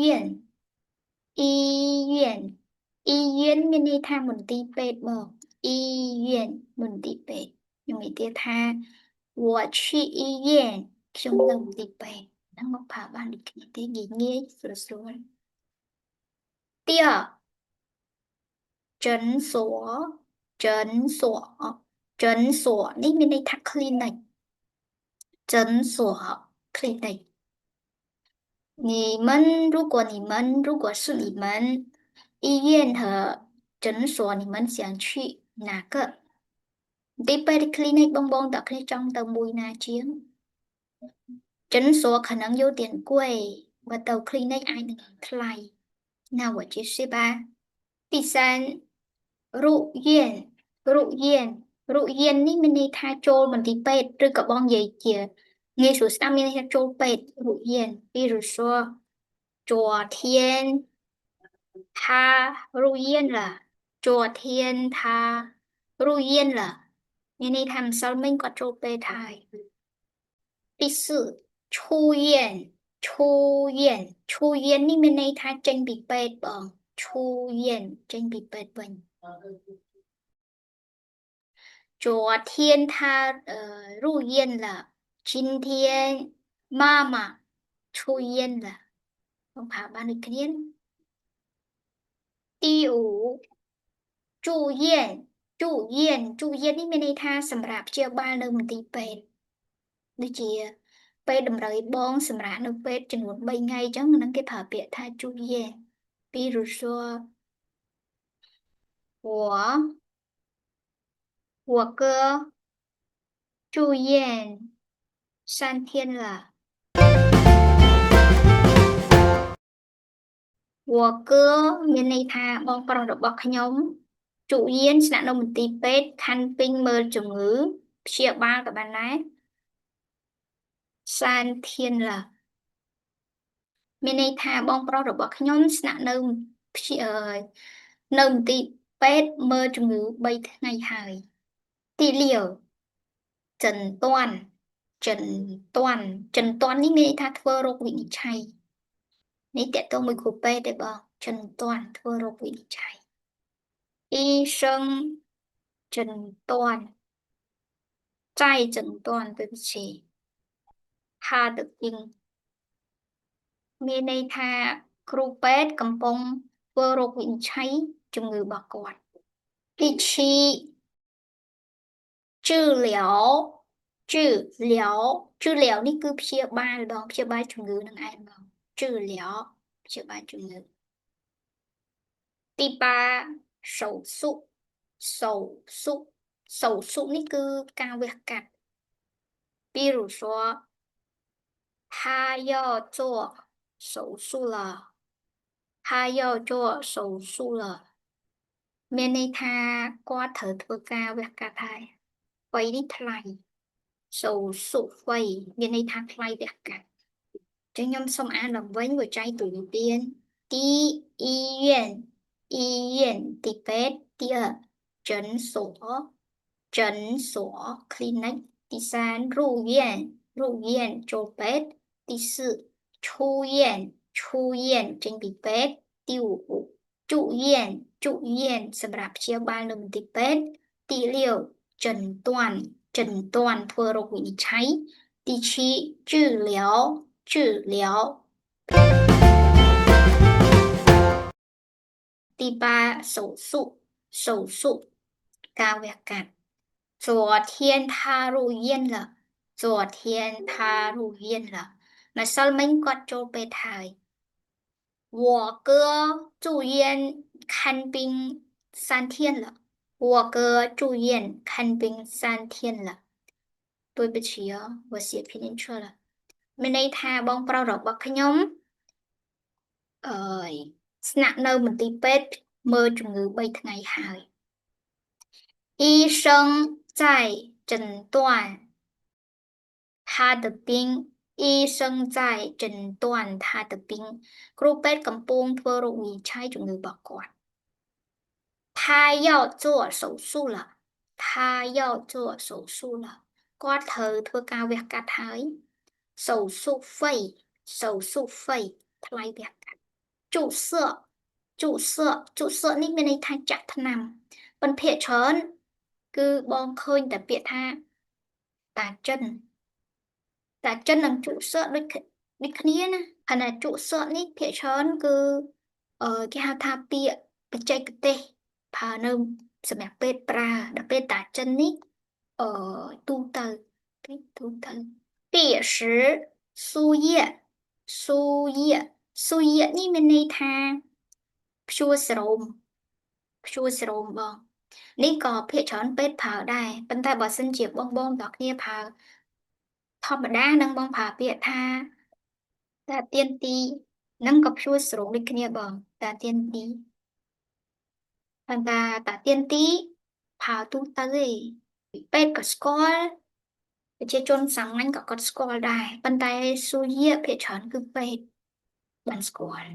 院医院医院មានន័យថាមន្ទីរពេទ្យមក医院មន្ទីរពេទ្យខ្ញុំនិយាយថា我去医院ខ្ញុំទៅមន្ទីរពេទ្យហ្នឹងមកប្រើបានដូចគ្នាទេងាយស្រួល第二诊所诊所诊所នេះមានន័យថា clinic 诊所 clinic如果是你们医院和诊所你们想去哪个ទីពេទ្យ clinic បងតើគ្នាចង់ទៅមួយណាជាង诊所可能有点贵បើទៅ clinic អាចនឹងថ្លៃ那我就是吧第三入院入院នេះមានន័យថាចូលមន្ទីរពេទ្យឬក៏បងនិយាយជាងាយស្រួលស្ដាប់មានន័យថាចូលពេទ្យ入院比如说昨天他入院了昨天他入院了មានន័យថាម្សិលមិញគាត់ចូលពេទ្យហើយ第四出院នេះមានន័យថាចេញពីពេទ្យបង出院ចេញពីពេទ្យវិញ昨天他入院了今天妈妈出院了បងផាបានដូចគ្នា第五住院នេះមានន័យថាសម្រាប់ព្យាបាលនៅមន្ទីរពេទ្យដូចជាពេលតម្រូវឲ្យបងសម្រាប់នៅពេទ្យចំនួន3ថ្ងៃអញ្ចឹងហ្នឹងគេប្រើពាក្យថា住院比如说我哥住院3天了我哥មានន័យថាបងប្រុសរបស់ខ្ញុំ住院ស្នាក់នៅមន្ទីរពេទ្យខណ្ឌពេញមើលជំងឺព្យាបាលក៏បានដែរ3天了មានន័យថាបងប្រុសរបស់ខ្ញុំស្នាក់នៅមន្ទីរពេទ្យមើលជំងឺ3ថ្ងៃហើយទីលាវ诊断នេះមានន័យថាធ្វើរោគវិនិច្ឆ័យនេះតើតើមួយគ្រូពេទ្យទេបង诊断ធ្វើរោគវិនិច្ឆ័យ医生诊断再诊断对不起他的病មានន័យថាគ្រូពេទ្យកំពុងធ្វើរោគវិនិច្ឆ័យជំងឺរបស់គាត់ទី7治療នេះគឺព្យាបាលដងព្យាបាលជំងឺនឹងឯងបង治療ព្យាបាលជំងឺទី8手術នេះគឺការវះកាត់比如说他要做手术了មានន័យថាគាត់ត្រូវធ្វើការវះកាត់ហើយអ្វីនេះថ្លៃ手术费មានន័យថាថ្លៃវះកាត់ចឹងខ្ញុំសូមអានឡើងវិញវិច័យទូទៅទៀនទី医院ទីពេទ្យ第二诊所 clinic 第三入院ចូលពេទ្យ第四出院ចេញពីពេទ្យ第五住院សម្រាប់ព្យាបាលនៅមន្ទីរពេទ្យទី6诊断ធ្វើរោគវិនិច្ឆ័យ第7治療第8手術ការវះកាត់昨天他入院了ម្សិលមិញគាត់ចូលពេទ្យហើយ我哥住院看病3天了对不起哦我写拼音错了មានន័យថាបងប្រុសរបស់ខ្ញុំស្នាក់នៅមន្ទីរពេទ្យមើលជំងឺ3ថ្ងៃហើយ医生在诊断他的病គ្រូពេទ្យកំពុងធ្វើរោគវិនិច្ឆ័យជំងឺរបស់គាត់他要做手术了គាត់ត្រូវធ្វើការវះកាត់ហើយ手术费ថ្លៃវះកាត់ ជូតសក់នេះមានន័យថាចាក់ថ្នាំប៉ុន្តែភាគច្រើនគឺបងឃើញតែពាក្យថាតាចិននិងជក់សក់ដូចគ្នាណាខណៈជក់សក់នេះភាគច្រើនគឺគេហៅថាពាក្យបច្ចេកទេសប្រើនៅសម្រាប់ពេទ្យប្រើដល់ពេលតាចិននេះអឺទូទៅគេទូទៅពាក្យ10ស៊ូ叶នេះមានន័យថាព្យួរស្រោមបងនេះក៏ភាគច្រើនពេទ្យប្រើដែរប៉ុន្តែបើសិនជាបងតគ្នាប្រើធម្មតានឹងបងប្រើពាក្យថាតាទៀនទីនឹងក៏ព្យួរស្រោមដូចគ្នាបងតាទៀនទីប៉ុន្តែតាទៀនទីប្រើទូទៅឯងពេទ្យក៏ស្គាល់ប្រជាជនសាមញ្ញក៏គាត់ស្គាល់ដែរប៉ុន្តែស៊ូយាភាគច្រើនគឺពេទ្យបានស្គាល់